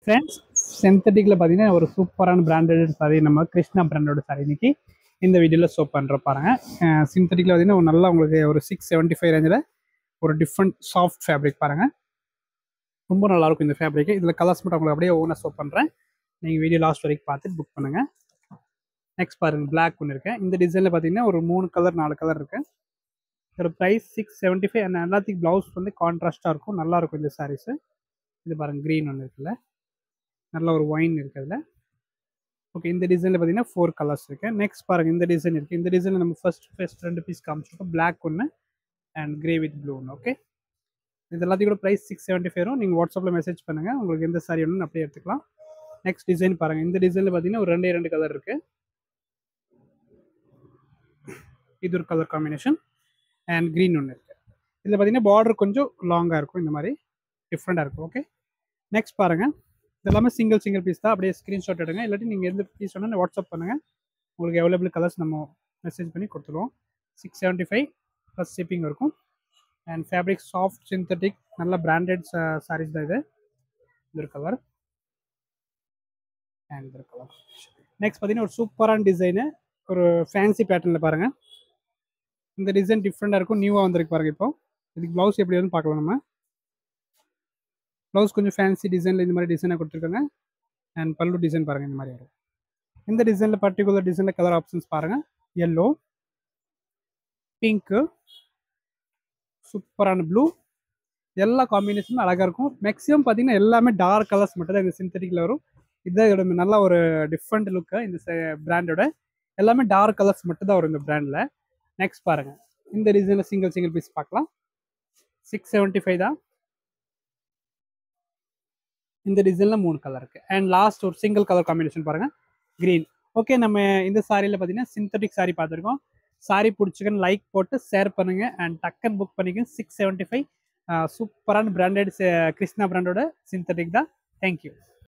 Friends, சிந்தட்டிக்கில் பார்த்தீங்கன்னா ஒரு சூப்பரான பிராண்டட் சாரி நம்ம கிருஷ்ணா பிராண்டோட சாரி இன்னைக்கு இந்த வீடியோவில் ஷோ பண்ணுற பாருங்க. சிந்தட்டிக்கில் பார்த்தீங்கன்னா ஒரு நல்லா உங்களுக்கு ஒரு 675 ரேஞ்சில் ஒரு டிஃப்ரெண்ட் சாஃப்ட் ஃபேப்ரிக் பாருங்கள். ரொம்ப நல்லாயிருக்கும் இந்த ஃபேப்ரிக். இதில் கலர்ஸ் மட்டும் உங்களுக்கு அப்படியே ஓனாக ஷோ பண்ணுறேன். நீங்கள் வீடியோ லாஸ்ட் வரைக்கும் பார்த்துட்டு புக் பண்ணுங்கள். நெக்ஸ்ட் பாருங்கள், பிளாக் ஒன்று இருக்கேன். இந்த டிசைனில் பார்த்தீங்கன்னா ஒரு 3 கலர் 4 கலர் இருக்குது. இதோட ப்ரைஸ் 675 அண்ட் எல்லாத்துக்கும் ப்ளவுஸ் வந்து கான்ட்ராஸ்ட்டாக இருக்கும். நல்லாயிருக்கும் இந்த சாரீஸு. இது பாருங்கள், க்ரீன் ஒன்று இருக்குல்ல, நல்ல ஒரு ஒயின் இருக்குதுல. ஓகே, இந்த டிசைனில் பார்த்தீங்கன்னா 4 கலர்ஸ் இருக்குது. நெக்ஸ்ட் பாருங்கள், இந்த டிசைன் இருக்குது. இந்த டிசைனில் நம்ம ஃபர்ஸ்ட் 2 பீஸ் காமிச்சிருக்கோம். பிளாக் ஒன்று அண்ட் கிரே வித் ப்ளூ ஒன்று. ஓகே, இது எல்லாத்தையும் கூட ப்ரைஸ் 675 வரும். நீங்கள் வாட்ஸ்அப்பில் மெசேஜ் பண்ணுங்கள், உங்களுக்கு எந்த சாரி ஒன்று அப்படியே எடுத்துக்கலாம். நெக்ஸ்ட் டிசைன் பாருங்கள். இந்த டிசைனில் பார்த்தீங்கன்னா ஒரு 2 கலர் இருக்குது. இது ஒரு கலர் காம்பினேஷன் அண்ட் க்ரீன் ஒன்று இருக்குது. இதில் பார்த்தீங்கன்னா பார்டர் கொஞ்சம் லாங்காக இருக்கும், இந்த மாதிரி டிஃப்ரெண்ட்டாக இருக்கும். ஓகே, நெக்ஸ்ட் பாருங்கள், இதெல்லாமே சிங்கிள் பீஸ் தான். அப்படியே ஸ்க்ரீன்ஷாட் எடுங்க, இல்லாட்டி நீங்கள் எந்த பீஸ் வேணால் வாட்ஸ்அப் பண்ணுங்கள், உங்களுக்கு அவைலபிள் கலர்ஸ் நம்ம மெசேஜ் பண்ணி கொடுத்துருவோம். 675 ப்ளஸ் ஷிப்பிங் இருக்கும். அண்ட் ஃபேப்ரிக் சாஃப்ட் சிந்தட்டிக், நல்ல பிராண்டட் சாரீஸ் தான் இது. ஒரு கலர் அண்ட் ஒரு கலர். நெக்ஸ்ட் பார்த்தீங்கன்னா ஒரு சூப்பரான டிசைனு, ஒரு ஃபேன்சி பேட்டர்னில் பாருங்கள். இந்த டிசைன் டிஃப்ரெண்ட்டாக இருக்கும், நியூவாக வந்திருக்கு பாருங்கள். இப்போ இதுக்கு ப்ளவுஸ் எப்படி வரும்னு பார்க்கலாம். நம்ம ப்ளவுஸ் கொஞ்சம் ஃபேன்சி டிசைனில் இந்த மாதிரி டிசைனாக கொடுத்துருக்காங்க. அண்ட் பல்லு டிசைன் பாருங்கள், இந்த மாதிரி வரும். இந்த டிசைனில் பர்டிகுலர் டிசைனில் கலர் ஆப்ஷன்ஸ் பாருங்கள். எல்லோ, பிங்க்கு, சூப்பரான ப்ளூ, எல்லா காம்பினேஷனும் அழகாக இருக்கும். மேக்ஸிமம் பார்த்தீங்கன்னா எல்லாமே டார்க் கலர்ஸ் மட்டும் தான் இந்த சிந்தட்டிக்கில் வரும். இதுதான் இதோட நல்ல ஒரு டிஃப்ரெண்ட் லுக்கு. இந்த பிராண்டோட எல்லாமே டார்க் கலர்ஸ் மட்டும் தான் வரும் இந்த பிராண்டில். நெக்ஸ்ட் பாருங்கள், இந்த டிசைனில் சிங்கிள் பீஸ் பார்க்கலாம். 675 தான். இந்த டிசைனில் 3 கலர் இருக்குது. அண்ட் லாஸ்ட் ஒரு சிங்கிள் கலர் காம்பினேஷன் பாருங்கள், க்ரீன். ஓகே, நம்ம இந்த சாரியில் பார்த்தீங்கன்னா சிந்தட்டிக் சாரி பார்த்துருக்கோம். சாரி பிடிச்சிக்கன்னு லைக் போட்டு ஷேர் பண்ணுங்கள் அண்ட் டக்கன் புக் பண்ணிக்கோங்க. 675 சூப்பரான பிராண்டட் கிருஷ்ணா பிராண்டோட சிந்தட்டிக் தான். தேங்க்யூ.